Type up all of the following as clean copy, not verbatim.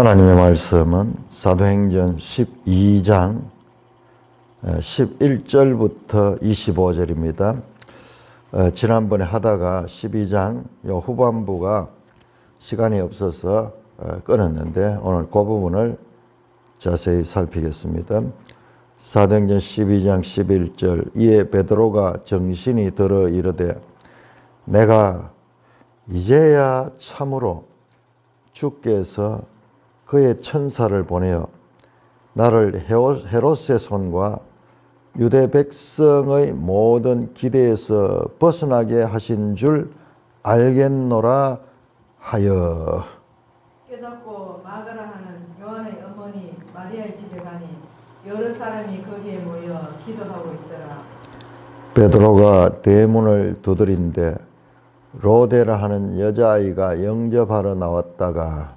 하나님의 말씀은 사도행전 12장 11절부터 25절입니다. 지난번에 하다가 12장 후반부가 시간이 없어서 끊었는데 오늘 그 부분을 자세히 살피겠습니다. 사도행전 12장 11절 이에 베드로가 정신이 들어 이르되 내가 이제야 참으로 주께서 그의 천사를 보내어 나를 헤롯의 손과 유대 백성의 모든 기대에서 벗어나게 하신 줄 알겠노라 하여. 깨닫고 마가라 하는 요한의 어머니 마리아의 집에 가니 여러 사람이 거기에 모여 기도하고 있더라. 베드로가 대문을 두드린데 로데라 하는 여자아이가 영접하러 나왔다가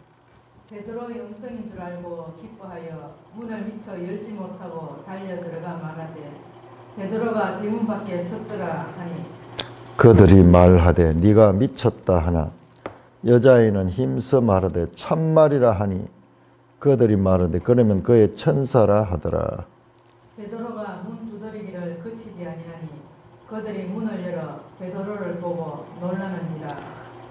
베드로의 음성인 줄 알고 기뻐하여 문을 미처 열지 못하고 달려 들어가 말하되 베드로가 대문 밖에 섰더라 하니 그들이 말하되 네가 미쳤다 하나 여자아이는 힘써 말하되 참말이라 하니 그들이 말하되 그러면 그의 천사라 하더라. 베드로가 문 두드리기를 그치지 아니하니 그들이 문을 열어 베드로를 보고 놀라는지라.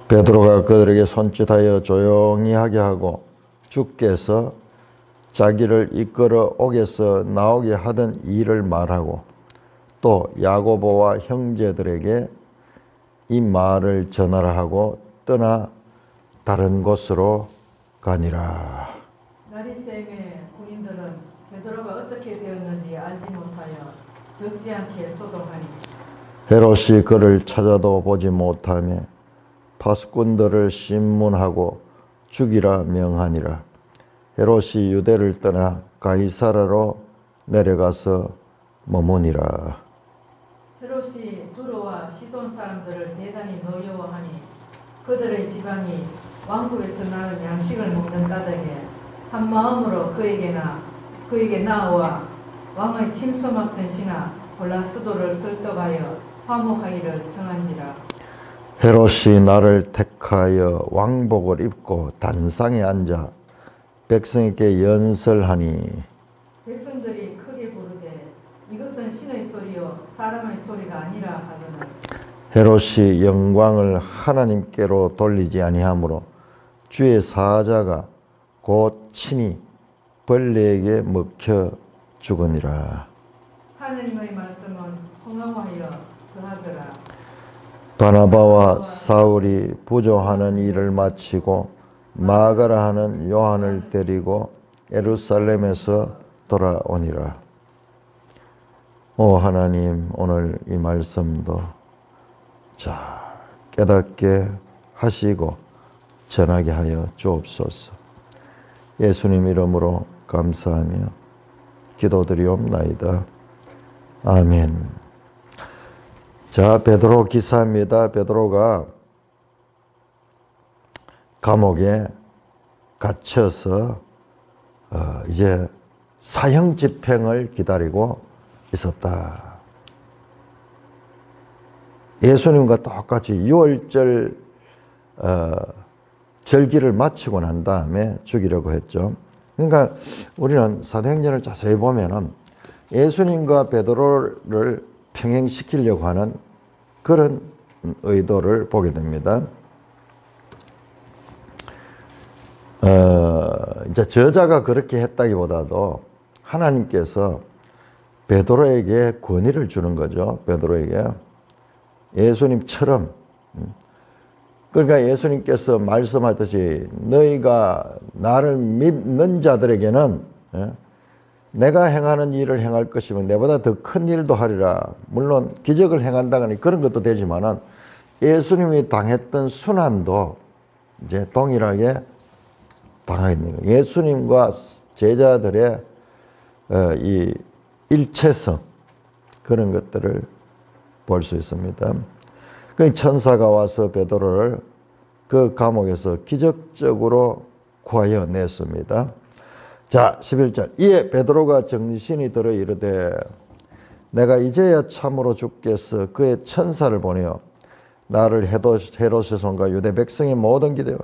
베드로가 그들에게 손짓하여 조용히 하게 하고 주께서 자기를 이끌어 옥에서 나오게 하던 일을 말하고 또 야고보와 형제들에게 이 말을 전하라 하고 떠나 다른 곳으로 가니라. 나리샘의 군인들은 베드로가 어떻게 되었는지 알지 못하여 적지 않게 소동하니 헤롯이 그를 찾아도 보지 못하며 파수꾼들을 신문하고 죽이라 명하니라. 헤롯이 유대를 떠나 가이사라로 내려가서 머무니라. 헤롯이 두로와 시돈 사람들을 대단히 노여워하니 그들의 지방이 왕국에서 나는 양식을 먹는 까닭에 한 마음으로 그에게 나와 왕의 침소 맡은 신하 블라스도를 설득하여 화목하기를 청한지라. 헤롯이 나를 택하여 왕복을 입고 단상에 앉아 백성에게 연설하니 백성들이 크게 부르되 이것은 신의 소리요 사람의 소리가 아니라 하거늘 헤롯이 영광을 하나님께로 돌리지 아니하므로 주의 사자가 곧 친히 벌레에게 먹혀 죽으니라. 하느님의 말씀은 흥황하여 더하더라. 바나바와 사울이 부조하는 일을 마치고 마가라 하는 요한을 데리고 예루살렘에서 돌아오니라. 오 하나님, 오늘 이 말씀도 잘 깨닫게 하시고 전하게 하여 주옵소서. 예수님 이름으로 감사하며 기도드리옵나이다. 아멘. 자, 베드로 기사입니다. 베드로가 감옥에 갇혀서 이제 사형 집행을 기다리고 있었다. 예수님과 똑같이 6월절 절기를 마치고 난 다음에 죽이려고 했죠. 그러니까 우리는 사도행전을 자세히 보면은 예수님과 베드로를 평행시키려고 하는 그런 의도를 보게 됩니다. 이제 저자가 그렇게 했다기보다도 하나님께서 베드로에게 권위를 주는 거죠. 베드로에게 예수님처럼. 그러니까 예수님께서 말씀하듯이 너희가 나를 믿는 자들에게는 내가 행하는 일을 행할 것이면 내보다 더 큰 일도 하리라. 물론 기적을 행한다거나 그런 것도 되지만은 예수님이 당했던 순환도 이제 동일하게 당하게 되는 거예요. 예수님과 제자들의 이 일체성 그런 것들을 볼 수 있습니다. 그 천사가 와서 베드로를 그 감옥에서 기적적으로 구하여 냈습니다. 자, 11절 이에 베드로가 정신이 들어 이르되 내가 이제야 참으로 주께서 그의 천사를 보내어 나를 헤롯의 손과 유대 백성의 모든 기대와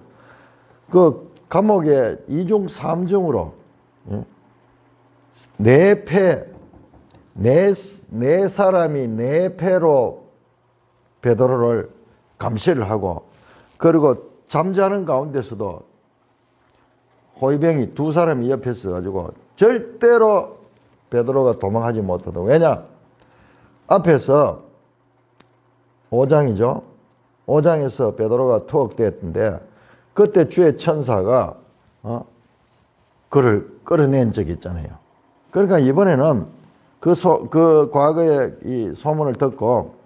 그 감옥에 2중 3중으로 네 사람이 네 패로 베드로를 감시를 하고, 그리고 잠자는 가운데서도 호위병이 2사람이 옆에 있어가지고 절대로 베드로가 도망하지 못하다. 왜냐? 앞에서 5장이죠. 5장에서 베드로가 투옥되었는데 그때 주의 천사가 그를 끌어낸 적이 있잖아요. 그러니까 이번에는 그 과거의 이 소문을 듣고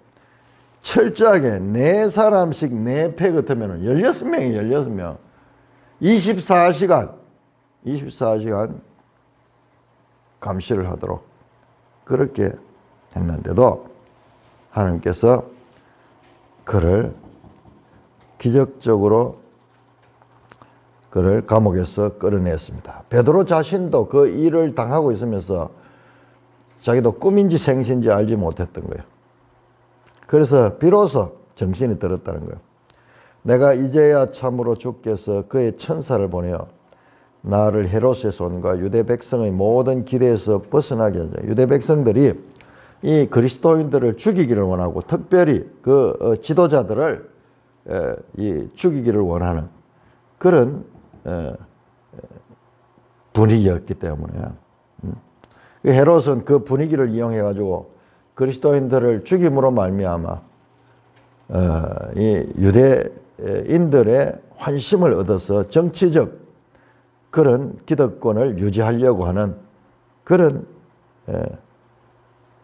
철저하게 4사람씩 4패 같으면 16명이 16명 24시간 감시를 하도록 그렇게 했는데도 하나님께서 그를 기적적으로 그를 감옥에서 끌어냈습니다. 베드로 자신도 그 일을 당하고 있으면서 자기도 꿈인지 생신지 알지 못했던 거예요. 그래서 비로소 정신이 들었다는 거예요. 내가 이제야 참으로 주께서 그의 천사를 보내어 나를 헤롯의 손과 유대 백성의 모든 기대에서 벗어나게 하자. 유대 백성들이 이 그리스도인들을 죽이기를 원하고 특별히 그 지도자들을 죽이기를 원하는 그런 분위기였기 때문에 헤롯은 그 분위기를 이용해 가지고 그리스도인들을 죽임으로 말미암아 이 유대인들의 환심을 얻어서 정치적 그런 기득권을 유지하려고 하는 그런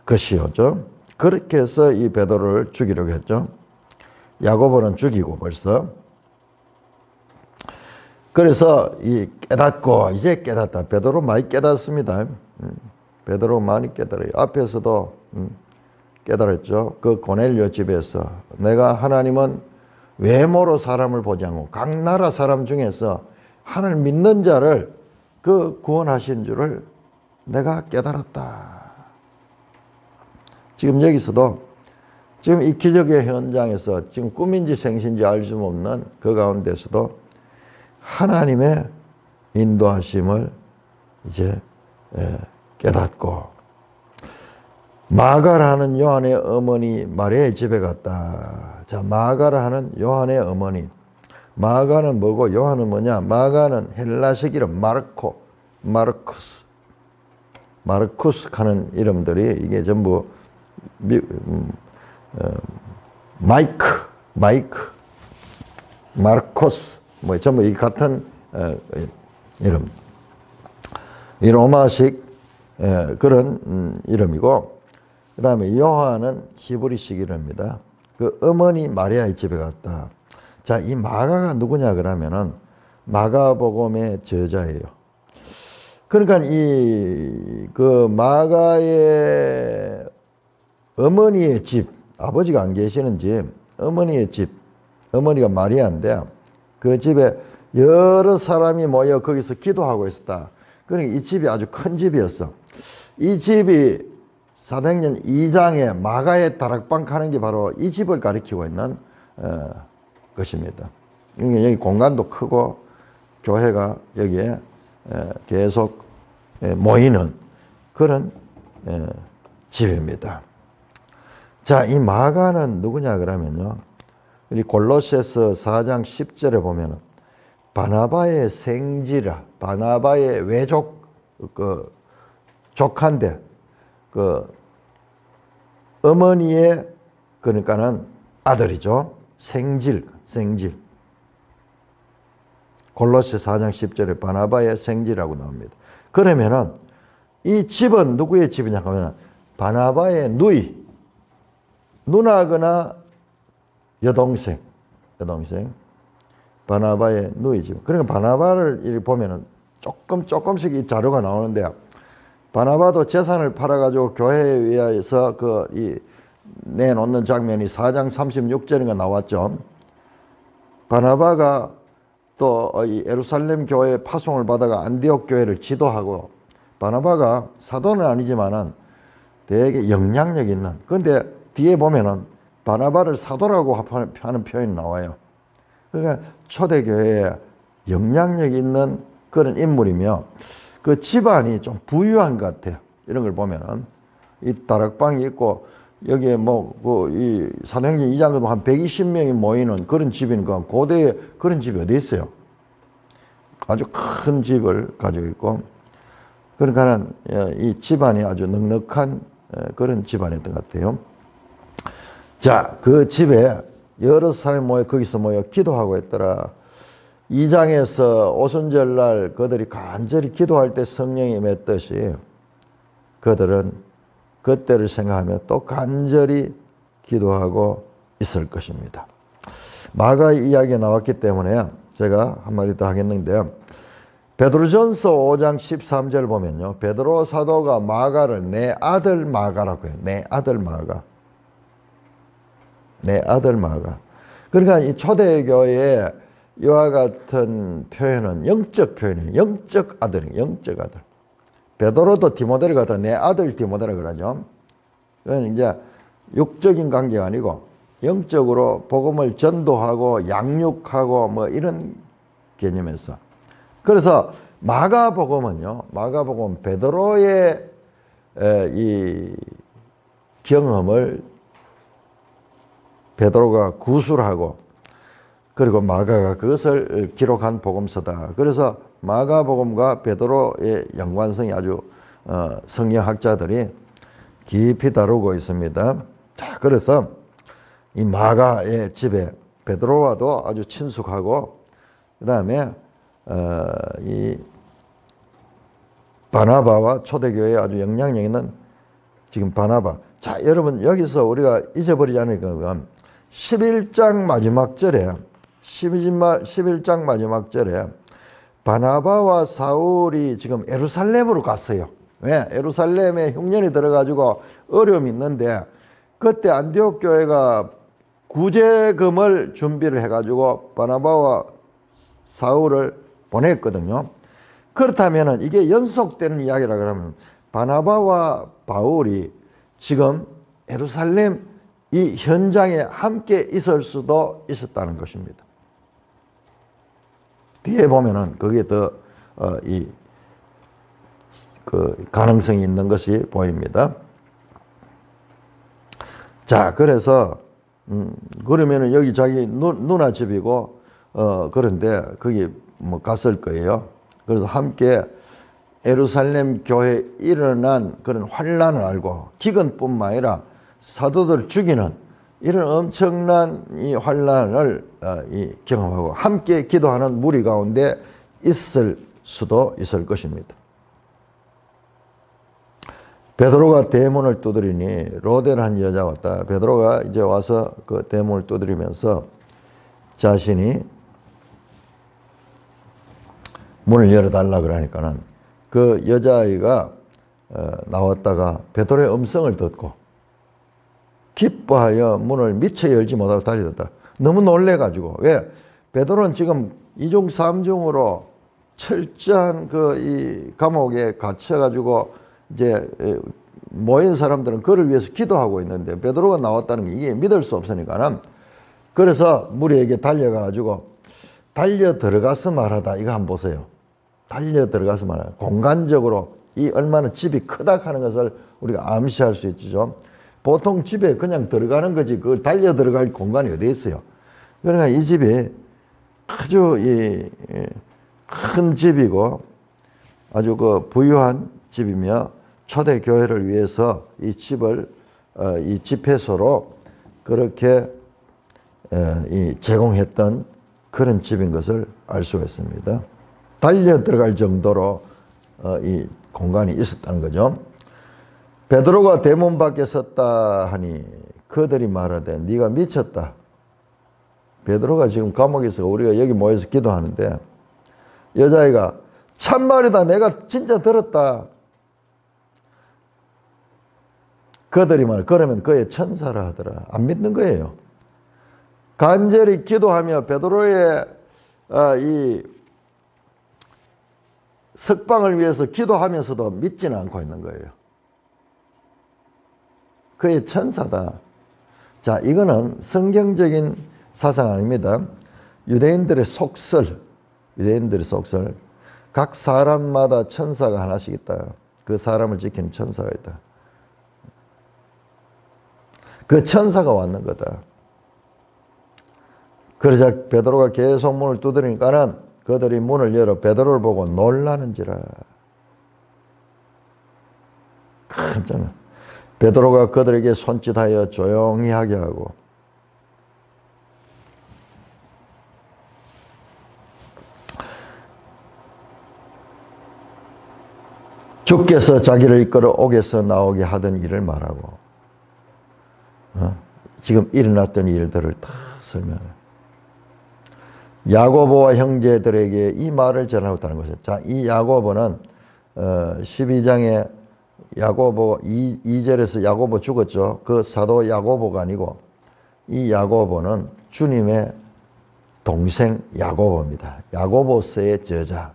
것이었죠. 그렇게 해서 이 베드로를 죽이려고 했죠. 야고보는 죽이고 벌써. 그래서 깨닫고 이제 깨닫다. 베드로 많이 깨닫습니다. 베드로 많이 깨달아요. 앞에서도 깨달았죠. 그 고넬료 집에서 내가 하나님은 외모로 사람을 보지 않고 각 나라 사람 중에서 하나님 믿는 자를 그 구원하신 줄을 내가 깨달았다. 지금 여기서도 지금 이 기적의 현장에서 지금 꿈인지 생신지 알 수 없는 그 가운데서도 하나님의 인도하심을 이제 깨닫고 마가라는 요한의 어머니 마리아의 집에 갔다. 자, 마가라는 요한의 어머니. 마가는 뭐고 요한은 뭐냐? 마가는 헬라식 이름 마르쿠스 하는 이름들이 이게 전부 마르코스 뭐 전부 이 같은 이름. 이 로마식 그런 이름이고, 그 다음에 요한은 히브리식 이름입니다. 그 어머니 마리아의 집에 갔다. 자, 이 마가가 누구냐 그러면은 마가복음의 저자예요. 그러니까 그 마가의 어머니의 집, 아버지가 안 계시는 집, 어머니의 집, 어머니가 마리아인데 그 집에 여러 사람이 모여 거기서 기도하고 있었다. 그러니까 이 집이 아주 큰 집이었어. 이 집이 사도행전 2장에 마가의 다락방 하는 게 바로 이 집을 가리키고 있는 것입니다. 여기 공간도 크고 교회가 여기에 계속 모이는 그런 집입니다. 자, 이 마가는 누구냐 그러면요. 우리 골로새서 4장 10절에 보면은 바나바의 생지라, 바나바의 외족 조카인데 어머니의 그러니까는 아들이죠. 생질. 골로새 4장 10절에 바나바의 생지라고 나옵니다. 그러면은 이 집은 누구의 집이냐 하면 바나바의 누나거나 여동생. 바나바의 누이 집. 그러니까 바나바를 이렇게 보면은 조금씩 이 자료가 나오는데, 바나바도 재산을 팔아가지고 교회에 의해서 내놓는 장면이 4장 36절인가 나왔죠. 바나바가 또 이 예루살렘 교회 파송을 받아가 안디옥 교회를 지도하고, 바나바가 사도는 아니지만은 되게 영향력 있는. 그런데 뒤에 보면은 바나바를 사도라고 하는 표현이 나와요. 그러니까 초대교회의 영향력 있는 그런 인물이며 그 집안이 좀 부유한 것 같아요. 이런 걸 보면은 이 다락방이 있고 여기에 이 사도행전 2장에도 한 120명이 모이는 그런 집이니까 고대에 그런 집이 어디 있어요? 아주 큰 집을 가지고 있고 그러니까는 이 집안이 아주 넉넉한 그런 집안이었던 것 같아요. 자, 그 집에 여러 사람이 모여 거기서 모여 기도하고 있더라. 2장에서 오순절날 그들이 간절히 기도할 때 성령이 임했듯이 그들은 그때를 생각하며 또 간절히 기도하고 있을 것입니다. 마가 이야기가 나왔기 때문에 제가 한마디 더 하겠는데요. 베드로전서 5장 13절 보면요. 베드로 사도가 마가를 내 아들 마가라고 해요. 내 아들 마가. 내 아들 마가. 그러니까 이 초대교회에 이와 같은 표현은 영적 표현이에요. 영적 아들이에요. 영적 아들. 베드로도 디모데를 갖다 내 아들 디모데라 그러죠. 그건 이제 육적인 관계가 아니고 영적으로 복음을 전도하고 양육하고 뭐 이런 개념에서. 그래서 마가복음은요. 마가복음 베드로의 이 경험을 베드로가 구술하고 그리고 마가가 그것을 기록한 복음서다. 그래서 마가복음과 베드로의 연관성이 아주 성경학자들이 깊이 다루고 있습니다. 자, 그래서 이 마가의 집에 베드로와도 아주 친숙하고 그 다음에 이 바나바와 초대교회에 아주 영향력 있는 지금 바나바. 자, 여러분 여기서 우리가 잊어버리지 않을 건 11장 마지막 절에 11장 마지막 절에 바나바와 사울이 지금 예루살렘으로 갔어요. 왜? 예루살렘에 흉년이 들어가지고 어려움이 있는데 그때 안디옥 교회가 구제금을 준비를 해가지고 바나바와 사울을 보냈거든요. 그렇다면 이게 연속되는 이야기라 그러면 바나바와 바울이 지금 예루살렘 이 현장에 함께 있을 수도 있었다는 것입니다. 뒤에 보면은 그게 더 그 가능성이 있는 것이 보입니다. 자, 그래서 그러면은 여기 자기 누나 집이고 그런데 거기 뭐 갔을 거예요. 그래서 함께 예루살렘 교회에 일어난 그런 환란을 알고 기근뿐만 아니라 사도들 죽이는 이런 엄청난 이 환란을 경험하고 함께 기도하는 무리 가운데 있을 수도 있을 것입니다. 베드로가 대문을 두드리니 로데라는 여자가 왔다. 베드로가 이제 와서 그 대문을 두드리면서 자신이 문을 열어달라 그러니까는 그 여자아이가 나왔다가 베드로의 음성을 듣고 기뻐하여 문을 미처 열지 못하고 달려들었다. 너무 놀래가지고. 왜? 베드로는 지금 이중 삼중으로 철저한 이 감옥에 갇혀가지고 이제 모인 사람들은 그를 위해서 기도하고 있는데 베드로가 나왔다는 게 이게 믿을 수 없으니까는 그래서 무리에게 달려가가지고 달려 들어가서 말하다. 이거 한번 보세요. 달려 들어가서 말하다. 공간적으로 이 얼마나 집이 크다 하는 것을 우리가 암시할 수 있죠. 보통 집에 그냥 들어가는 거지 그 달려 들어갈 공간이 어디 있어요. 그러니까 이 집이 아주 큰 집이고 아주 그 부유한 집이며 초대 교회를 위해서 이 집을 이 집회소로 그렇게 제공했던 그런 집인 것을 알 수가 있습니다. 달려 들어갈 정도로 이 공간이 있었다는 거죠. 베드로가 대문 밖에 섰다 하니 그들이 말하되 네가 미쳤다. 베드로가 지금 감옥에 있어 우리가 여기 모여서 기도하는데 여자아이가 참말이다. 내가 진짜 들었다. 그들이 말 그러면 그의 천사라 하더라. 안 믿는 거예요. 간절히 기도하며 베드로의 이 석방을 위해서 기도하면서도 믿지는 않고 있는 거예요. 그의 천사다. 자, 이거는 성경적인 사상 아닙니다. 유대인들의 속설, 유대인들의 속설. 각 사람마다 천사가 하나씩 있다. 그 사람을 지키는 천사가 있다. 그 천사가 왔는 거다. 그러자 베드로가 계속 문을 두드리니까는 그들이 문을 열어 베드로를 보고 놀라는지라. 깜짝 놀라. 베드로가 그들에게 손짓하여 조용히 하게 하고 주께서 자기를 이끌어 옥에서 나오게 하던 일을 말하고 지금 일어났던 일들을 다 설명해. 야고보와 형제들에게 이 말을 전하고 있다는 것이죠. 자, 이 야고보는 12장에 야고보 2절에서 야고보 죽었죠. 그 사도 야고보가 아니고 이 야고보는 주님의 동생 야고보입니다. 야고보서의 저자.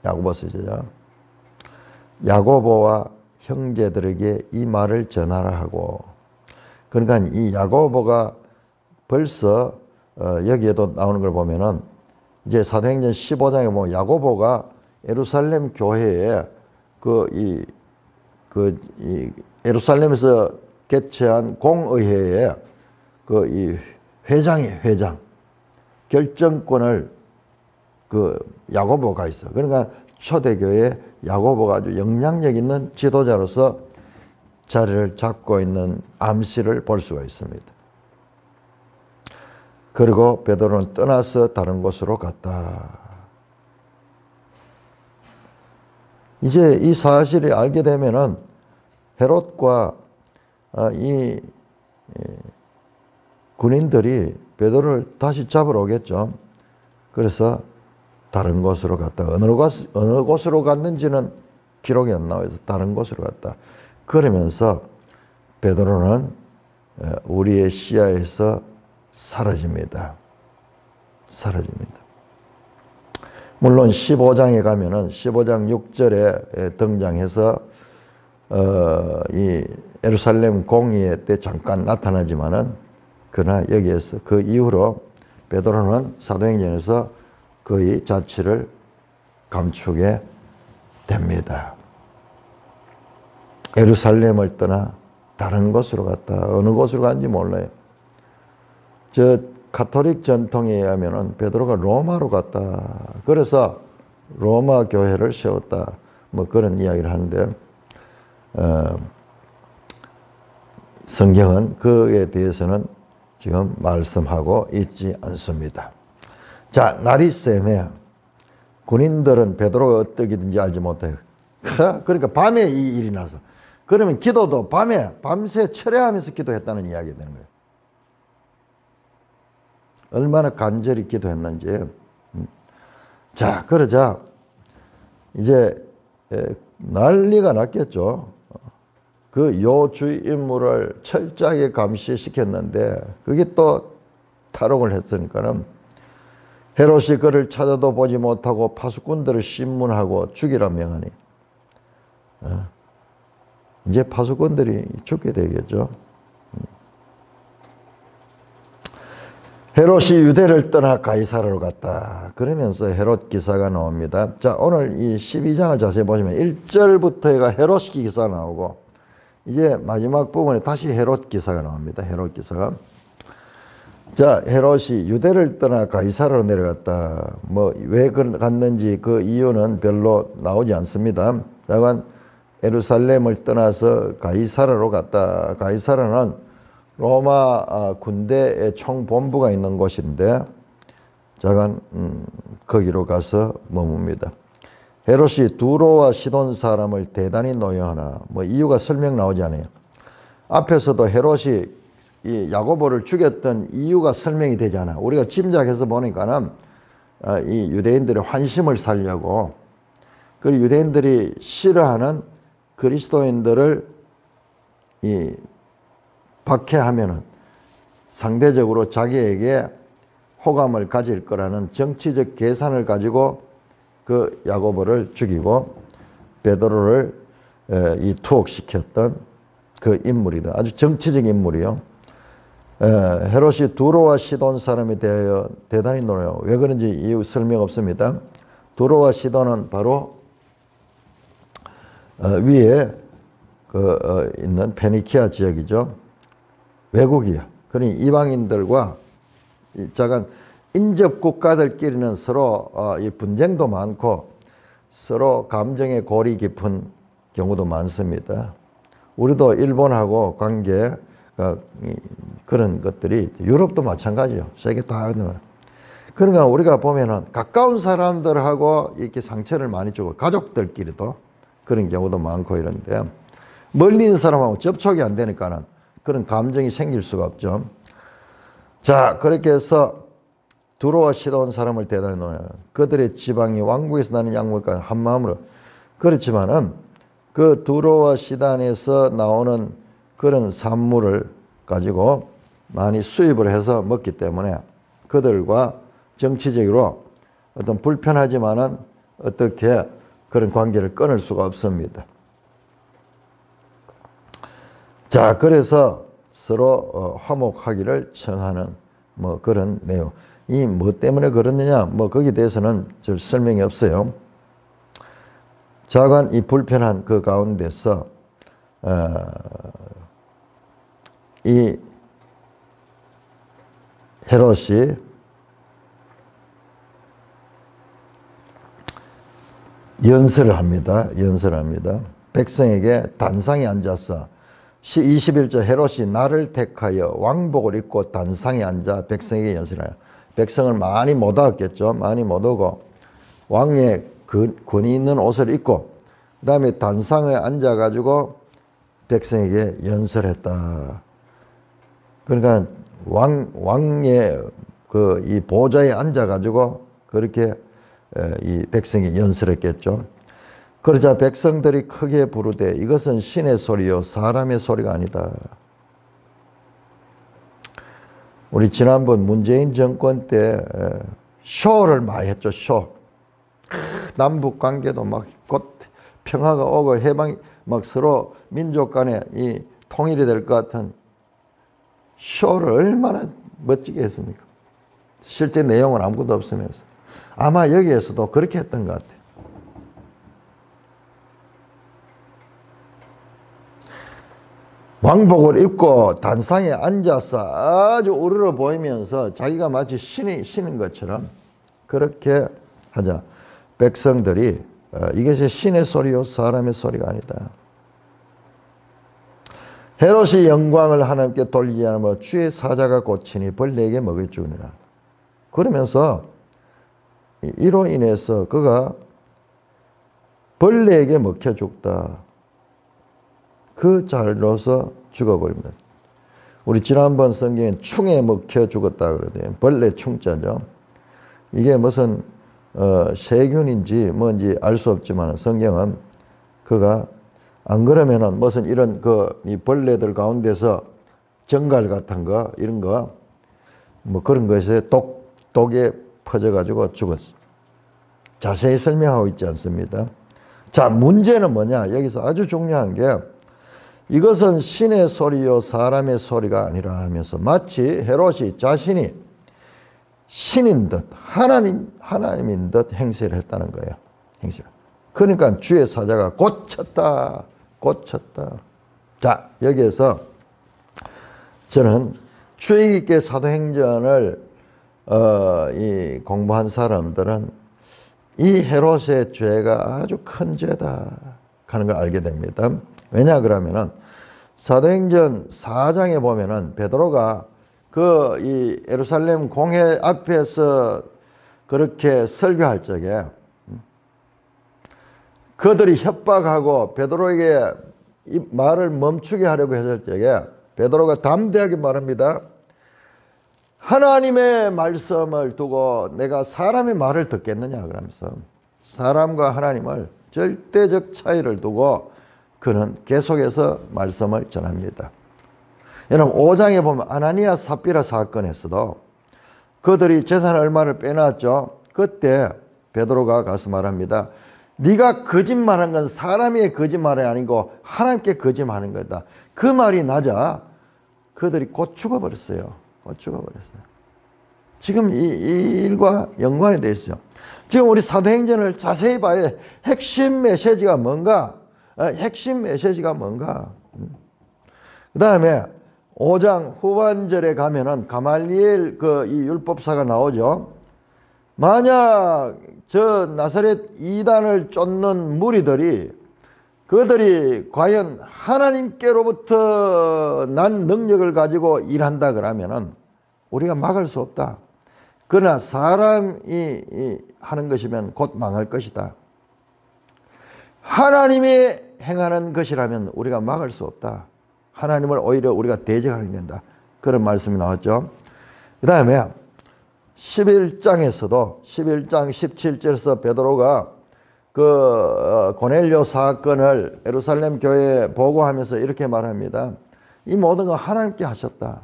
야고보서의 저자. 야고보와 형제들에게 이 말을 전하라 하고, 그러니까 이 야고보가 벌써 여기에도 나오는 걸 보면은 이제 사도행전 15장에 보면 야고보가 예루살렘 교회에 예루살렘에서 개최한 공의회에 이 회장 결정권을 야고보가 있어. 그러니까 초대교회 야고보가 아주 영향력 있는 지도자로서 자리를 잡고 있는 암시를 볼 수가 있습니다. 그리고 베드로는 떠나서 다른 곳으로 갔다. 이제 이 사실을 알게 되면은 헤롯과 이 군인들이 베드로를 다시 잡으러 오겠죠. 그래서 다른 곳으로 갔다. 어느 곳으로 갔는지는 기록이 안 나와서 다른 곳으로 갔다. 그러면서 베드로는 우리의 시야에서 사라집니다. 물론 15장에 가면은 15장 6절에 등장해서 이 예루살렘 공의회 때 잠깐 나타나지만은 그러나 여기에서 그 이후로 베드로는 사도행전에서 거의 자취를 감추게 됩니다. 예루살렘을 떠나 다른 곳으로 갔다. 어느 곳으로 간지 몰라요. 저 가톨릭 전통에 의하면은 베드로가 로마로 갔다. 그래서 로마 교회를 세웠다. 뭐 그런 이야기를 하는데 성경은 그에 대해서는 지금 말씀하고 있지 않습니다. 자, 날이 쌤에 군인들은 베드로가 어떻게든지 알지 못해요. 그러니까 밤에 이 일이 나서. 그러면 기도도 밤새 철야하면서 기도했다는 이야기가 되는 거예요. 얼마나 간절히 기도했는지. 자, 그러자 이제 난리가 났겠죠. 그 요주의 인물을 철저하게 감시시켰는데 그게 또 탈옥을 했으니까는 헤롯이 그를 찾아도 보지 못하고 파수꾼들을 신문하고 죽이라 명하니 이제 파수꾼들이 죽게 되겠죠. 헤롯이 유대를 떠나 가이사라로 갔다. 그러면서 헤롯 기사가 나옵니다. 자, 오늘 이 12장을 자세히 보시면 1절부터가 헤롯 기사가 나오고 이제 마지막 부분에 다시 헤롯 기사가 나옵니다. 헤롯 기사가. 자, 헤롯이 유대를 떠나 가이사라로 내려갔다. 뭐 왜 갔는지 그 이유는 별로 나오지 않습니다. 다만 예루살렘을 떠나서 가이사라로 갔다. 가이사라는 로마 군대의 총본부가 있는 곳인데 자간 거기로 가서 머뭅니다. 헤롯이 두로와 시돈 사람을 대단히 노여하나 뭐 이유가 설명 나오지 않아요. 앞에서도 헤롯이 이 야고보를 죽였던 이유가 설명이 되지 않아. 우리가 짐작해서 보니까는 이 유대인들의 환심을 살려고 그리고 유대인들이 싫어하는 그리스도인들을 이 박해하면은 상대적으로 자기에게 호감을 가질 거라는 정치적 계산을 가지고 그 야고보를 죽이고 베드로를 이 투옥시켰던 그 인물이다. 아주 정치적 인물이요. 헤롯이 두로와 시돈 사람에 대하여 대단히 놀라요. 왜 그런지 이유 설명 없습니다. 두로와 시돈은 바로 위에 있는 페니키아 지역이죠. 외국이야. 그러니 이방인들과 작은 인접 국가들끼리는 서로 이 분쟁도 많고 서로 감정의 골이 깊은 경우도 많습니다. 우리도 일본하고 관계 그런 것들이 유럽도 마찬가지요. 세계 다. 그러니까 우리가 보면은 가까운 사람들하고 이렇게 상처를 많이 주고 가족들끼리도 그런 경우도 많고 이런데 멀리 있는 사람하고 접촉이 안 되니까는 그런 감정이 생길 수가 없죠. 자, 그렇게 해서 두로와 시돈 사람을 대단히 놀라요. 그들의 지방이 왕국에서 나는 약물과 한 마음으로. 그렇지만은 그 두로와 시단에서 나오는 그런 산물을 가지고 많이 수입을 해서 먹기 때문에 그들과 정치적으로 어떤 불편하지만은 어떻게 그런 관계를 끊을 수가 없습니다. 자, 그래서 서로 화목하기를 청하는 뭐 그런 내용. 이 뭐 때문에 그러느냐, 뭐 거기에 대해서는 절 설명이 없어요. 자관 이 불편한 그 가운데서 이 헤롯이 연설을 합니다. 백성에게 단상에 앉아서 21절 헤롯이 나를 택하여 왕복을 입고 단상에 앉아 백성에게 연설하여. 백성을 많이 못 얻었겠죠. 많이 못 오고 왕의 권위 있는 옷을 입고 그 다음에 단상에 앉아가지고 백성에게 연설했다. 그러니까 왕의 이 보좌에 앉아가지고 그렇게 이 백성이 연설했겠죠. 그러자 백성들이 크게 부르되 이것은 신의 소리요 사람의 소리가 아니다. 우리 지난번 문재인 정권 때 쇼를 많이 했죠. 쇼. 남북 관계도 막 곧 평화가 오고 해방이 막 서로 민족 간에 이 통일이 될 것 같은 쇼를 얼마나 멋지게 했습니까? 실제 내용은 아무것도 없으면서. 아마 여기에서도 그렇게 했던 것 같아요. 왕복을 입고 단상에 앉아서 아주 우러러 보이면서 자기가 마치 신인 것처럼 그렇게 하자. 백성들이 이것이 신의 소리요 사람의 소리가 아니다. 헤롯이 영광을 하나님께 돌리지 않으며 주의 사자가 고치니 벌레에게 먹여 주니라. 그러면서 이로 인해서 그가 벌레에게 먹혀 죽다. 그 잘로서 죽어버립니다. 우리 지난번 성경엔 충에 먹혀 죽었다 그러대요. 벌레 충자죠. 이게 무슨 세균인지 뭔지 알 수 없지만 성경은 그가 안 그러면은 무슨 이런 이 벌레들 가운데서 정갈 같은 거 이런 거 뭐 그런 것에 독에 퍼져가지고 죽었어. 자세히 설명하고 있지 않습니다. 자, 문제는 뭐냐? 여기서 아주 중요한 게 이것은 신의 소리요 사람의 소리가 아니라 하면서 마치 헤롯이 자신이 신인 듯 하나님인 듯 행세를 했다는 거예요. 그러니까 주의 사자가 고쳤다. 자, 여기에서 저는 주의 깊게 사도행전을 이 공부한 사람들은 이 헤롯의 죄가 아주 큰 죄다 하는 걸 알게 됩니다. 왜냐 그러면은 사도행전 4장에 보면은 베드로가 이 예루살렘 공회 앞에서 그렇게 설교할 적에 그들이 협박하고 베드로에게 이 말을 멈추게 하려고 했을 적에 베드로가 담대하게 말합니다. 하나님의 말씀을 두고 내가 사람의 말을 듣겠느냐 그러면서 사람과 하나님을 절대적 차이를 두고 그는 계속해서 말씀을 전합니다. 여러분 5장에 보면 아나니아 삽비라 사건에서도 그들이 재산 얼마를 빼놨죠. 그때 베드로가 가서 말합니다. 네가 거짓말한 건 사람의 거짓말이 아니고 하나님께 거짓말하는 거다. 그 말이 나자 그들이 곧 죽어버렸어요. 곧 죽어버렸어요. 지금 이 일과 연관이 되어 있어요. 지금 우리 사도행전을 자세히 봐야 핵심 메시지가 뭔가, 핵심 메시지가 뭔가. 그 다음에 5장 후반절에 가면은 가말리엘 이 율법사가 나오죠. 만약 저 나사렛 이단을 쫓는 무리들이 그들이 과연 하나님께로부터 난 능력을 가지고 일한다 그러면은 우리가 막을 수 없다. 그러나 사람이 하는 것이면 곧 망할 것이다. 하나님이 행하는 것이라면 우리가 막을 수 없다. 하나님을 오히려 우리가 대적하게 된다. 그런 말씀이 나왔죠. 그 다음에 11장에서도 11장 17절에서 베드로가 고넬료 사건을 예루살렘 교회에 보고하면서 이렇게 말합니다. 이 모든 건 하나님께 하셨다.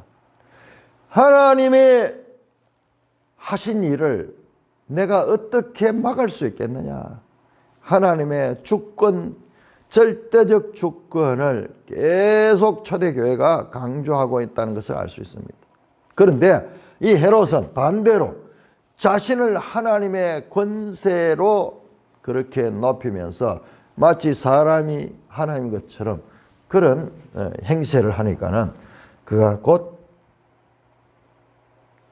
하나님이 하신 일을 내가 어떻게 막을 수 있겠느냐. 하나님의 주권, 절대적 주권을 계속 초대교회가 강조하고 있다는 것을 알 수 있습니다. 그런데 이 헤롯은 반대로 자신을 하나님의 권세로 그렇게 높이면서 마치 사람이 하나님인 것처럼 그런 행세를 하니까는 그가 곧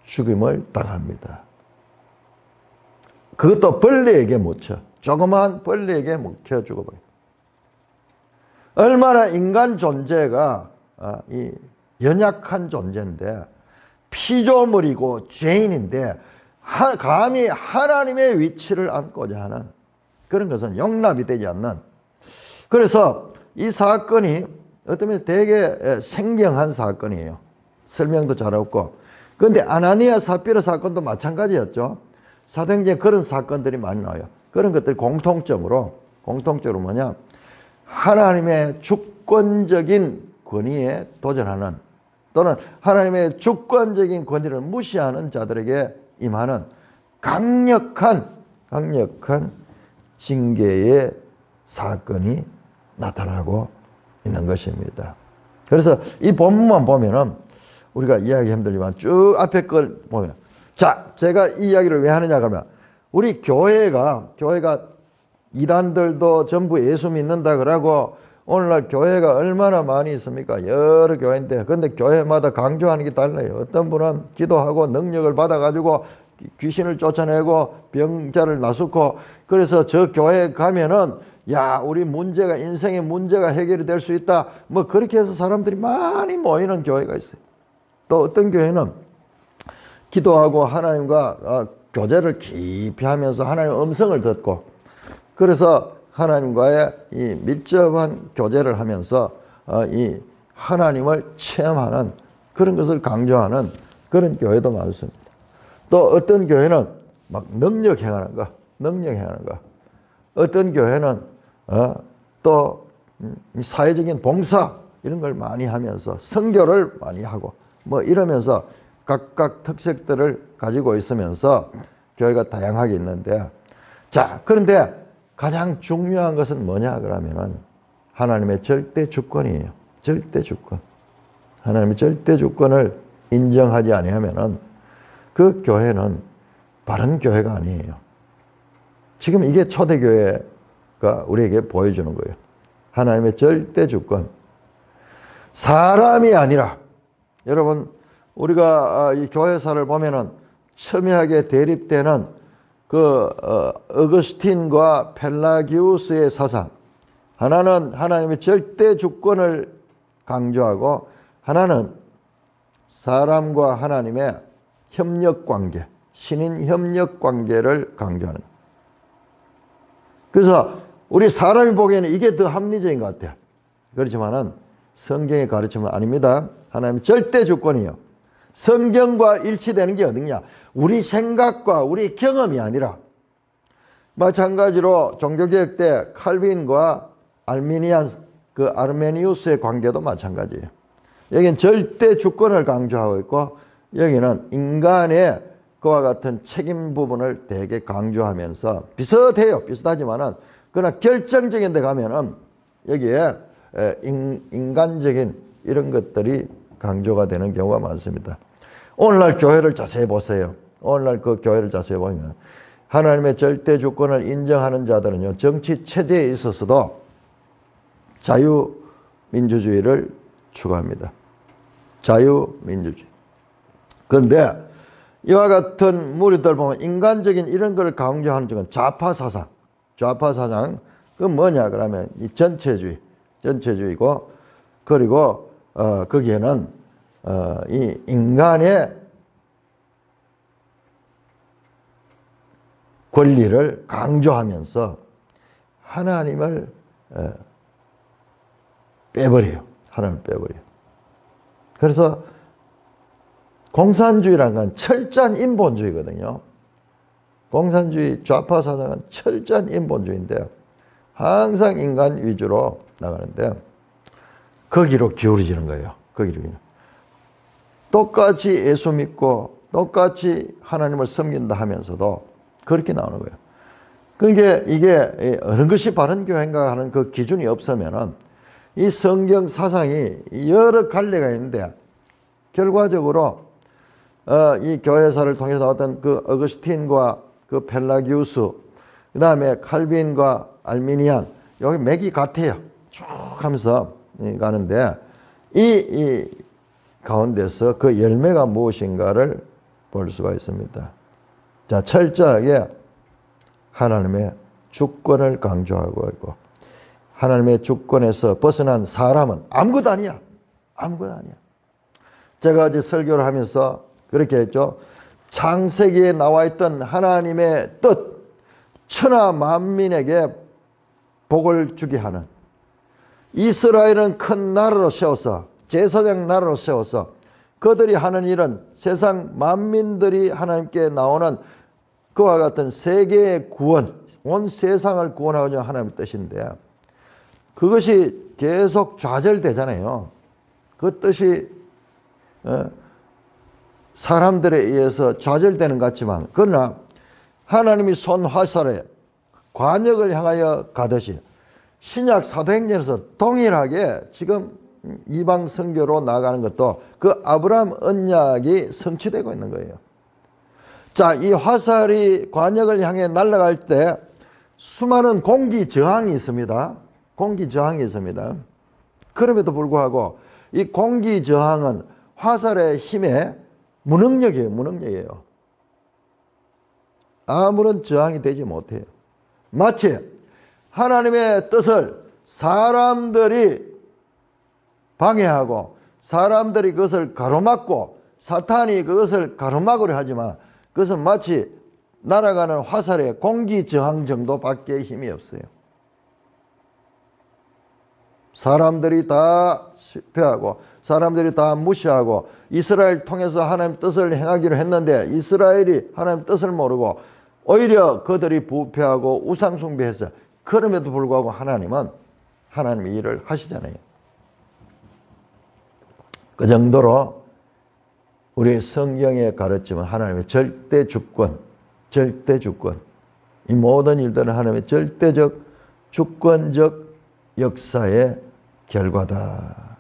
죽임을 당합니다. 그것도 벌레에게 묻혀. 조그마한 벌레에게 묻혀 죽어버려요. 얼마나 인간 존재가 이 연약한 존재인데 피조물이고 죄인인데 감히 하나님의 위치를 안고자 하는 그런 것은 용납이 되지 않는. 그래서 이 사건이 어쩌면 되게 생경한 사건이에요. 설명도 잘 없고. 그런데 아나니아 삽비라 사건도 마찬가지였죠. 사도행전에 그런 사건들이 많이 나와요. 그런 것들이 공통적으로 뭐냐, 하나님의 주권적인 권위에 도전하는, 또는 하나님의 주권적인 권위를 무시하는 자들에게 임하는 강력한 징계의 사건이 나타나고 있는 것입니다. 그래서 이 본문만 보면은 우리가 이야기 힘들지만 쭉 앞에 걸 보면, 자, 제가 이 이야기를 왜 하느냐 그러면, 우리 교회가 이단들도 전부 예수 믿는다 그러고 오늘날 교회가 얼마나 많이 있습니까? 여러 교회인데, 근데 교회마다 강조하는 게 달라요. 어떤 분은 기도하고 능력을 받아가지고 귀신을 쫓아내고 병자를 나수고, 그래서 저 교회에 가면은 야, 우리 문제가, 인생의 문제가 해결이 될 수 있다, 뭐 그렇게 해서 사람들이 많이 모이는 교회가 있어요. 또 어떤 교회는 기도하고 하나님과 교제를 깊이 하면서 하나님의 음성을 듣고, 그래서 하나님과의 이 밀접한 교제를 하면서 이 하나님을 체험하는 그런 것을 강조하는 그런 교회도 많습니다. 또 어떤 교회는 막 능력 행하는 거. 어떤 교회는 또 사회적인 봉사 이런 걸 많이 하면서 선교를 많이 하고 뭐 이러면서 각각 특색들을 가지고 있으면서 교회가 다양하게 있는데, 자, 그런데 가장 중요한 것은 뭐냐 그러면은 하나님의 절대 주권이에요. 절대 주권. 하나님의 절대 주권을 인정하지 아니하면은 그 교회는 바른 교회가 아니에요. 지금 이게 초대교회가 우리에게 보여주는 거예요. 하나님의 절대 주권. 사람이 아니라, 여러분, 우리가 이 교회사를 보면은 첨예하게 대립되는 어거스틴과 펠라기우스의 사상. 하나는 하나님의 절대 주권을 강조하고, 하나는 사람과 하나님의 협력 관계, 신인 협력 관계를 강조하는. 그래서 우리 사람이 보기에는 이게 더 합리적인 것 같아요. 그렇지만은 성경의 가르침은 아닙니다. 하나님의 절대 주권이요. 성경과 일치되는 게 어디냐? 우리 생각과 우리 경험이 아니라, 마찬가지로 종교개혁 때 칼빈과 아르메니우스의 관계도 마찬가지예요. 여기는 절대 주권을 강조하고 있고, 여기는 인간의 그와 같은 책임 부분을 되게 강조하면서 비슷해요. 비슷하지만은 그러나 결정적인 데 가면은 여기에 인간적인 이런 것들이 강조가 되는 경우가 많습니다. 오늘날 교회를 자세히 보세요. 오늘날 그 교회를 자세히 보면 하나님의 절대 주권을 인정하는 자들은요, 정치 체제에 있어서도 자유민주주의를 추구합니다. 자유민주주의. 그런데 이와 같은 무리들 보면 인간적인 이런 걸 강조하는 쪽은 좌파사상. 좌파사상. 그건 뭐냐 그러면 이 전체주의고, 그리고 거기에는 이 인간의 권리를 강조하면서 하나님을 빼버려요. 하나님을 빼버려요. 그래서 공산주의라는 건 철저한 인본주의거든요. 공산주의 좌파 사상은 철저한 인본주의인데 항상 인간 위주로 나가는데 거기로 기울어지는 거예요. 거기로. 똑같이 예수 믿고 똑같이 하나님을 섬긴다 하면서도 그렇게 나오는 거예요. 그러니까 이게 어느 것이 바른 교회인가 하는 그 기준이 없으면은 이 성경 사상이 여러 갈래가 있는데 결과적으로 이 교회사를 통해서 나왔던 그 어거스틴과 그 펠라기우스, 그 다음에 칼빈과 알미니안, 여기 맥이 같아요. 쭉 하면서 가는데 이 가운데서 그 열매가 무엇인가를 볼 수가 있습니다. 자, 철저하게 하나님의 주권을 강조하고 있고, 하나님의 주권에서 벗어난 사람은 아무것도 아니야. 아무것도 아니야. 제가 어제 설교를 하면서 그렇게 했죠. 창세기에 나와 있던 하나님의 뜻, 천하 만민에게 복을 주게 하는, 이스라엘은 큰 나라로 세워서, 제사장 나라로 세워서 그들이 하는 일은 세상 만민들이 하나님께 나오는 그와 같은 세계의 구원, 온 세상을 구원하고자 하나님의 뜻인데 그것이 계속 좌절되잖아요. 그 뜻이 사람들에 의해서 좌절되는 것 같지만, 그러나 하나님이 손 화살에 관역을 향하여 가듯이 신약 사도행전에서 동일하게 지금 이방 선교로 나가는 것도 그 아브라함 언약이 성취되고 있는 거예요. 자, 이 화살이 관역을 향해 날아갈 때 수많은 공기 저항이 있습니다. 공기 저항이 있습니다. 그럼에도 불구하고 이 공기 저항은 화살의 힘에 무능력이에요. 무능력이에요. 아무런 저항이 되지 못해요. 마치 하나님의 뜻을 사람들이 방해하고 사람들이 그것을 가로막고 사탄이 그것을 가로막으려 하지만 그것은 마치 날아가는 화살의 공기 저항 정도밖에 힘이 없어요. 사람들이 다 실패하고 사람들이 다 무시하고 이스라엘 통해서 하나님 뜻을 행하기로 했는데 이스라엘이 하나님 뜻을 모르고 오히려 그들이 부패하고 우상 숭배해서, 그럼에도 불구하고 하나님은 하나님의 일을 하시잖아요. 그 정도로 우리 성경에 가르치면 하나님의 절대 주권, 이 모든 일들은 하나님의 절대적 주권적 역사의 결과다.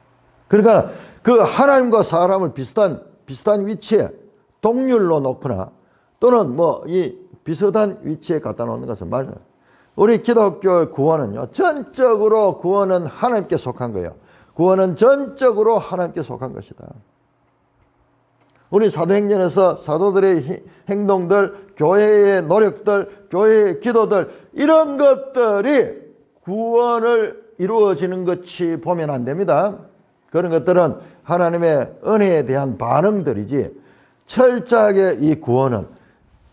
그러니까 그 하나님과 사람을 비슷한 위치에 동률로 놓거나 또는 이 비슷한 위치에 갖다 놓는 것은 말이에요. 우리 기독교 구원은요, 전적으로 구원은 하나님께 속한 거예요. 구원은 전적으로 하나님께 속한 것이다. 우리 사도행전에서 사도들의 행동들, 교회의 노력들, 교회의 기도들, 이런 것들이 구원을 이루어지는 것이 보면 안 됩니다. 그런 것들은 하나님의 은혜에 대한 반응들이지, 철저하게 이 구원은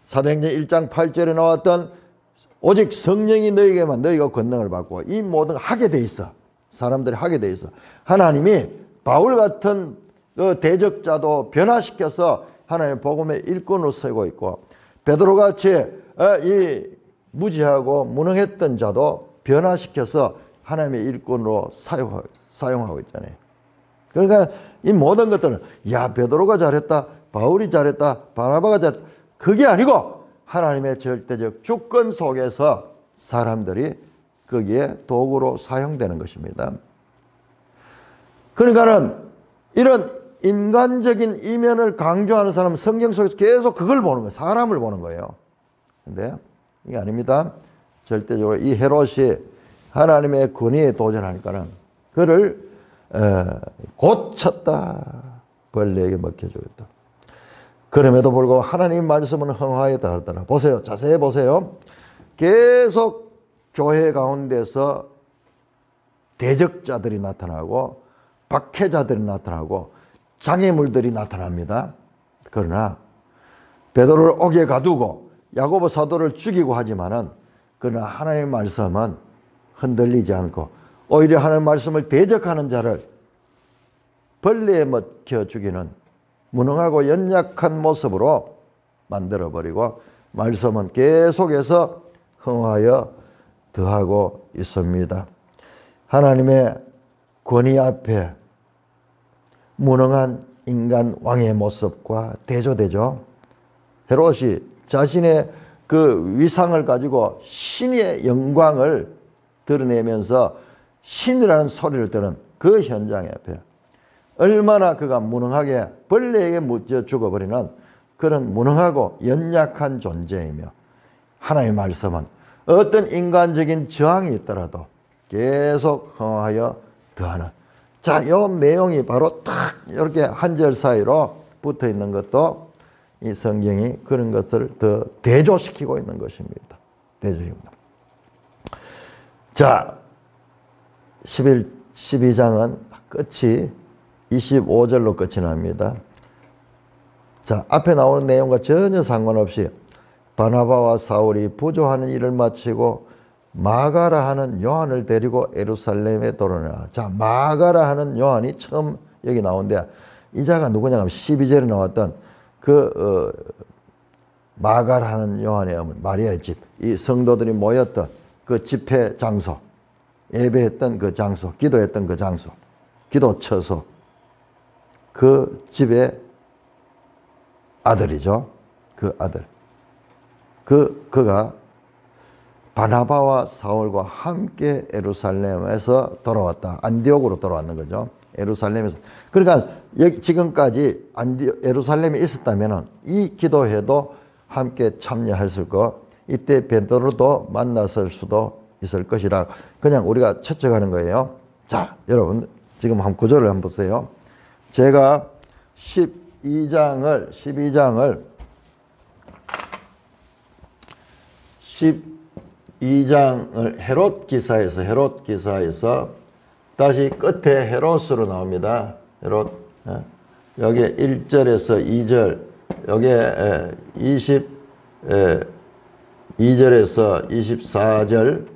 사도행전 1장 8절에 나왔던 오직 성령이 너희에게만 너희가 권능을 받고 이 모든 하게 돼 있어. 사람들이 하게 돼 있어. 하나님이 바울 같은 그 대적자도 변화시켜서 하나님의 복음의 일꾼으로 세우고 있고, 베드로같이 이 무지하고 무능했던 자도 변화시켜서 하나님의 일꾼으로 사용하고 있잖아요. 그러니까 이 모든 것들은 베드로가 잘했다, 바울이 잘했다, 바나바가 잘했다, 그게 아니고 하나님의 절대적 주권 속에서 사람들이 거기에 도구로 사용되는 것입니다. 그러니까는 이런 인간적인 이면을 강조하는 사람은 성경 속에서 계속 그걸 보는 거예요. 사람을 보는 거예요. 근데 이게 아닙니다. 절대적으로 이 헤롯이 하나님의 권위에 도전하니까는 그를 고쳤다. 벌레에게 먹혀주겠다. 그럼에도 불구하고 하나님 말씀은 흥하에 닿았더라. 보세요. 자세히 보세요. 계속 교회 가운데서 대적자들이 나타나고 박해자들이 나타나고 장애물들이 나타납니다. 그러나 베드로를 옥에 가두고 야고보 사도를 죽이고 하지만은 그러나 하나님의 말씀은 흔들리지 않고 오히려 하나님의 말씀을 대적하는 자를 벌레에 먹혀 죽이는 무능하고 연약한 모습으로 만들어버리고 말씀은 계속해서 흥하여 더하고 있습니다. 하나님의 권위 앞에 무능한 인간 왕의 모습과 대조되죠. 헤롯이 자신의 그 위상을 가지고 신의 영광을 드러내면서 신이라는 소리를 들은 그 현장 앞에 얼마나 그가 무능하게 벌레에게 묻혀 죽어버리는 그런 무능하고 연약한 존재이며 하나님의 말씀은 어떤 인간적인 저항이 있더라도 계속 흥하여 더하는 자, 이 내용이 바로 딱 이렇게 한 절 사이로 붙어 있는 것도 이 성경이 그런 것을 더 대조시키고 있는 것입니다. 대조입니다. 자, 12장은 끝이 25절로 끝이 납니다. 자, 앞에 나오는 내용과 전혀 상관없이 바나바와 사울이 부조하는 일을 마치고 마가라 하는 요한을 데리고 예루살렘에 돌아오라. 자, 마가라 하는 요한이 처음 여기 나오는데 이 자가 누구냐 하면 12절에 나왔던 마가라 하는 요한의 어머니 마리아의 집, 이 성도들이 모였던 그 집회 장소, 예배했던 그 장소, 기도했던 그 장소, 기도 처소, 그 집의 아들이죠. 그 아들. 그가 바나바와 사울과 함께 예루살렘에서 돌아왔다. 안디옥으로 돌아왔는 거죠. 예루살렘에서. 그러니까 여기 지금까지 예루살렘에 있었다면 이 기도회도 함께 참여했을 거, 이때 베드로도 만났을 수도 있을 것이라 그냥 우리가 추측하는 거예요. 자, 여러분 지금 한 구절을 한번 보세요. 제가 12장을 헤롯 기사에서 다시 끝에 헤롯으로 나옵니다. 헤롯. 여기 1절에서 2절, 여기 22절에서 24절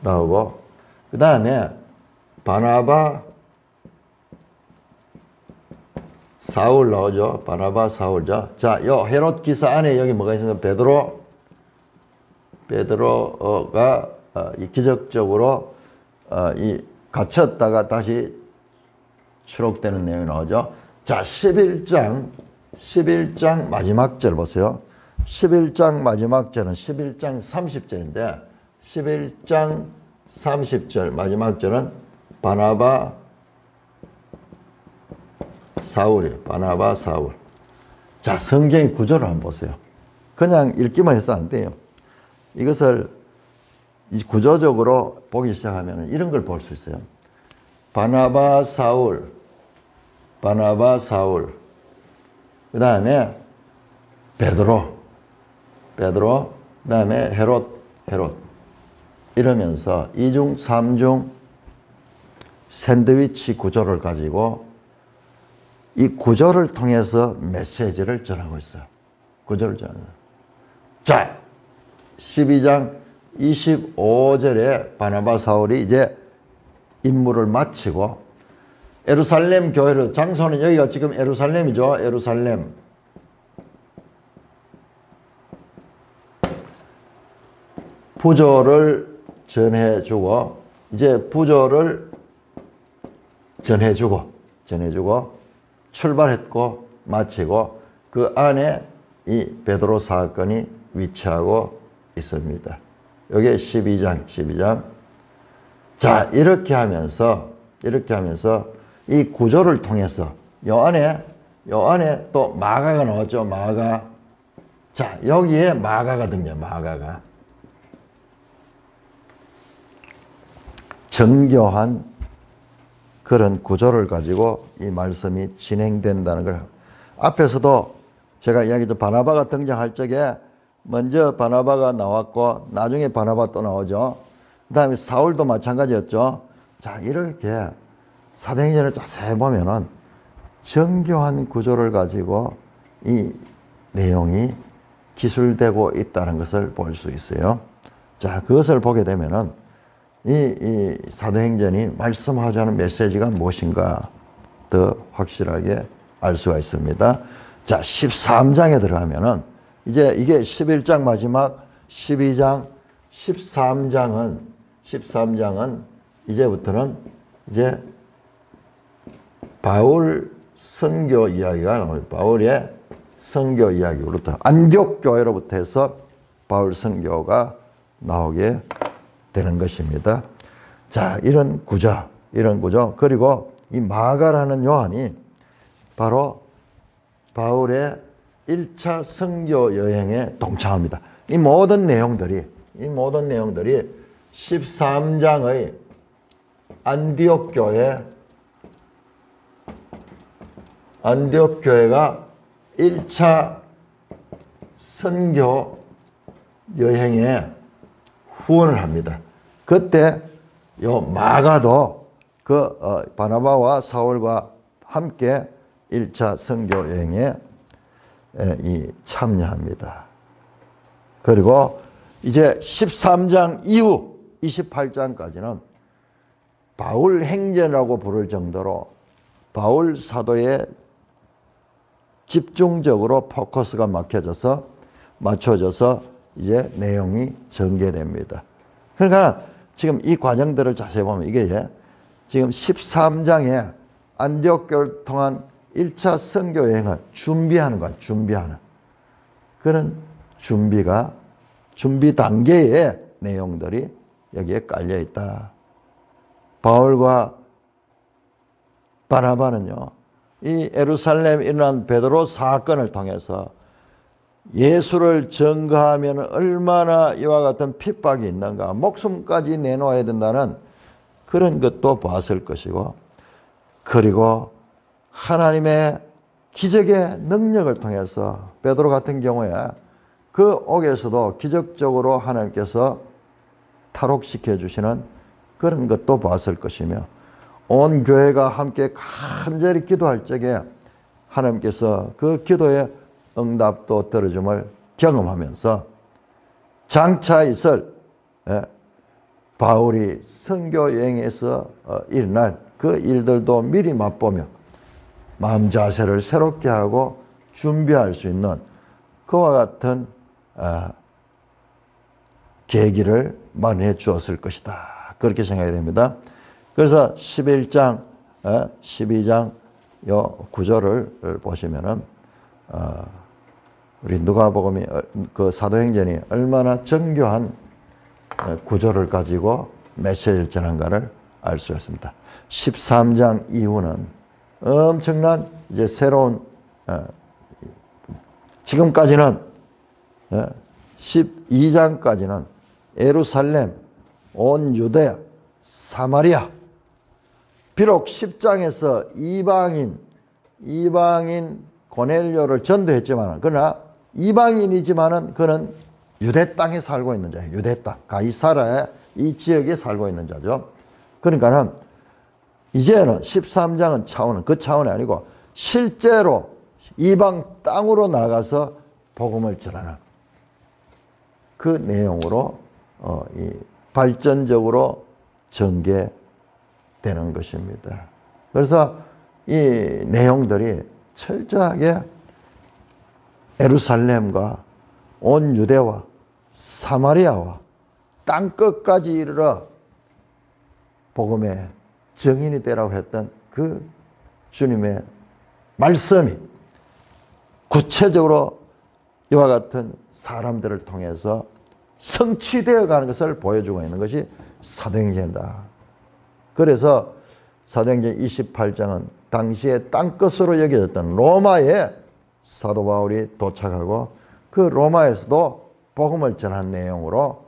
나오고, 그 다음에 바나바, 사울 나오죠. 바나바, 사울죠. 자, 요 헤롯 기사 안에 여기 뭐가 있습니까? 베드로가 기적적으로 갇혔다가 다시 추록되는 내용이 나오죠. 자, 11장 마지막 절 보세요. 11장 마지막 절은 11장 30절인데 11장 30절 마지막 절은 바나바 사울. 자, 성경 구조를 한번 보세요. 그냥 읽기만 해서 안 돼요. 이것을 구조적으로 보기 시작하면 이런 걸 볼 수 있어요. 바나바 사울, 그 다음에 베드로, 그 다음에 헤롯. 이러면서 2중, 3중 샌드위치 구조를 가지고 이 구조를 통해서 메시지를 전하고 있어요. 구조를 전하는. 자, 12장 25절에 바나바 사울이 이제 임무를 마치고 예루살렘 교회를, 장소는 여기가 지금 예루살렘이죠. 예루살렘. 부조를 전해주고, 이제 부조를 전해주고 출발했고 마치고 그 안에 이 베드로 사건이 위치하고 있습니다. 여기 12장. 자, 이렇게 하면서 이 구조를 통해서 요 안에 또 마가가 나왔죠. 마가. 자, 여기에 마가거든요. 마가가. 정교한 그런 구조를 가지고 이 말씀이 진행된다는 걸. 앞에서도 제가 이야기했죠. 바나바가 등장할 적에 먼저 바나바가 나왔고 나중에 바나바 또 나오죠. 그 다음에 사울도 마찬가지였죠. 자, 이렇게 사도행전을 자세히 보면은 정교한 구조를 가지고 이 내용이 기술되고 있다는 것을 볼 수 있어요. 자, 그것을 보게 되면은 이 사도행전이 말씀하자는 메시지가 무엇인가 더 확실하게 알 수가 있습니다. 자, 13장에 들어가면은 이제 이게 11장 마지막 12장, 13장은 이제부터는 이제 바울 선교 이야기가 나옵니다. 바울의 선교 이야기로부터 안디옥 교회로부터 해서 바울 선교가 나오게 되는 것입니다. 자, 이런 구조. 그리고 이 마가라는 요한이 바로 바울의 1차 선교 여행에 동참합니다. 이 모든 내용들이 13장의 안디옥 교회가 1차 선교 여행에 후원을 합니다. 그때 요 마가도 바나바와 사울과 함께 1차 선교 여행에 참여합니다. 그리고 이제 13장 이후 28장까지는 바울 행전이라고 부를 정도로 바울 사도의 집중적으로 포커스가 맞춰져서 이제 내용이 전개됩니다. 그러니까 지금 이 과정들을 자세히 보면 이게 지금 13장에 안디옥 교회를 통한 1차 선교 여행을 준비하는 그런 준비 단계의 내용들이 여기에 깔려 있다. 바울과 바나바는요, 이 예루살렘에 일어난 베드로 사건을 통해서 예수를 증거하면 얼마나 이와 같은 핍박이 있는가, 목숨까지 내놓아야 된다는 그런 것도 봤을 것이고, 그리고 하나님의 기적의 능력을 통해서 베드로 같은 경우에 그 옥에서도 기적적으로 하나님께서 탈옥시켜 주시는 그런 것도 봤을 것이며, 온 교회가 함께 간절히 기도할 적에 하나님께서 그 기도의 응답도 들어줌을 경험하면서 장차 있을 바울이 선교 여행에서 일어날 그 일들도 미리 맛보며 마음 자세를 새롭게 하고 준비할 수 있는 그와 같은 계기를 마련해 주었을 것이다. 그렇게 생각이 됩니다. 그래서 11장, 12장 요 구조를 보시면은 우리 누가복음이 그 사도행전이 얼마나 정교한 구조를 가지고 메시지를 전한가를 알 수 있습니다. 13장 이후는 엄청난 이제 새로운 지금까지는 12장까지는 예루살렘, 온 유대야, 사마리아. 비록 10장에서 이방인 고넬료를 전도했지만, 그러나 이방인이지만은 그는 유대 땅에 살고 있는 자예요. 유대 땅, 가이사라의 이 지역에 살고 있는 자죠. 그러니까는 이제는 13장은 그 차원이 아니고 실제로 이방 땅으로 나가서 복음을 전하는 그 내용으로 발전적으로 전개되는 것입니다. 그래서 이 내용들이 철저하게 예루살렘과 온 유대와 사마리아와 땅끝까지 이르러 복음의 증인이 되라고 했던 그 주님의 말씀이 구체적으로 이와 같은 사람들을 통해서 성취되어 가는 것을 보여주고 있는 것이 사도행전이다. 그래서 사도행전 28장은 당시에 땅끝으로 여겨졌던 로마에 사도 바울이 도착하고 그 로마에서도 복음을 전한 내용으로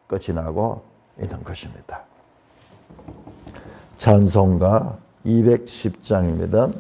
끝이 나고 있는 것입니다. 찬송가 210장입니다.